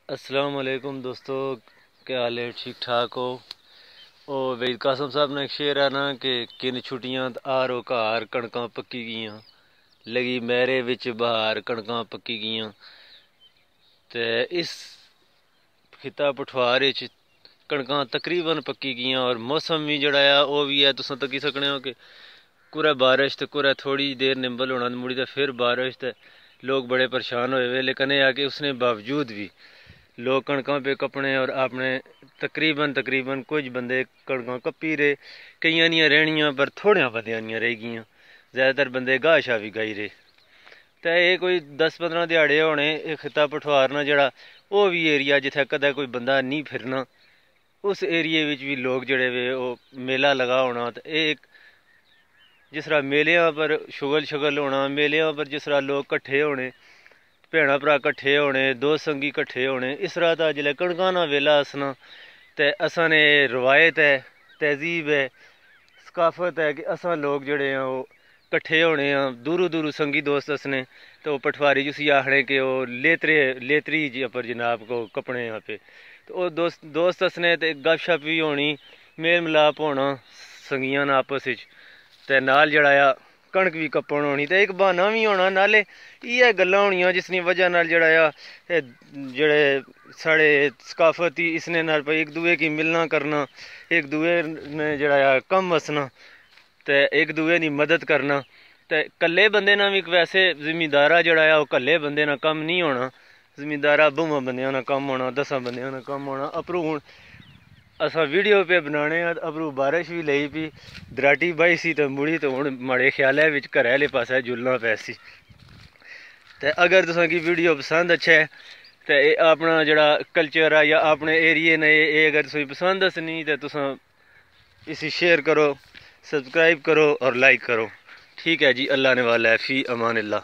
السلام علیکم دوستو، کیا حال ہے؟ ٹھیک ٹھاک ہو؟ اور وحید قاسم صاحب نے ایک شعر ہے نا کہ کن چھٹیاں آرو کار کڑکاں پکی گیاں، لگی میرے وچ بہار کڑکاں پکی گیاں۔ تے اس خطہ پٹھوار وچ کڑکاں تقریباً پکی گیاں، اور موسم بھی جڑا ہے وہ بھی ہے تساں تکی سکنے ہو کہ کورا بارش تے کورا تھوڑی دیر نمبل ہونا مڑی تے پھر بارش تے لوگ بڑے پریشان ہوئے ہوئے، لیکن یہ ہے کہ اس نے باوجود بھی لوگ کڑکاں پہ کپنے اور اپنے تقریباً کچھ بندے کڑکاں کپی رہے، کئیاں نیاں رہنیاں پر تھوڑیاں بندیاں نیاں رہ گیاں، زیادہ تر بندے گاہ شاہ بھی گائی رہے۔ تے یہ کوئی 10-15 دیہڑے ہونے یہ خطہ پٹھوارنا جڑا وہ بھی ایریا جتھے کدے کوئی بندہ نہیں پھرنا، اس ایریے وچ بھی لوگ جڑے ہوئے وہ میلہ لگا ہونا۔ تے ایک جس طرح میلیاں پر شغل ہونا، میلیاں پر جس طرح لوگ کٹھے ہونے، بھیڑاں بھرا کٹھے ہونے، دوست سنگی کٹھے ہونے، اس طرح دا جلے کڑکاں نا ویلا اسنا تے اساں نے روایت ہے، تہذیب ہے، ثقافت ہے کہ اساں لوگ جڑے ہیں وہ کٹھے ہونے ہیں، دورو سنگی دوست اسنے تو وہ پٹھواری جسی آخنے کہ وہ لیتری جی پر جناب کو کپنے یہاں پہ تو وہ دوست اسنے تے گپ شپ بھی ہونی، میل ملاپ ہونا سنگیاں نا آپس وچ، تے نال جڑایا کڑک بھی کپن ہونی، تے ایک بہانہ بھی ہونا، نالے یہ گلاں ہونیاں جس کی وجہ نال جڑایا جڑے ساڑے ثقافتی اس نے نال پہ ایک دوے کی ملنا کرنا، ایک دوے نے جڑایا کم وسنا تے ایک دوے کی مدد کرنا۔ تے کلے بندے نا بھی ویسے زمیندارہ جڑایا وہ کلے بندے نا کم نہیں ہونا، زمیندارہ 2 بندیاں نا کم ہونا، 10 بندیاں نا کم ہونا۔ اپرو ہوں اساں ویڈیو پہ بنانے ہیں، ابرو بارش بھی لئی پی دراٹی بائی سی تے مڑی تو ہوں ماڑے خیالے وچ گھرے والے پاسے جلنا پیسی۔ تے اگر تساں کی ویڈیو پسند اچھا ہے تے اپنا جڑا کلچر ہے یا اپنے ایریے نے یہ اگر تساں پسند اسنی تے تساں اسی شیئر کرو، سبسکرائب کرو اور لائک کرو۔ ٹھیک ہے جی، اللہ نے والا ہے، فی امان اللہ۔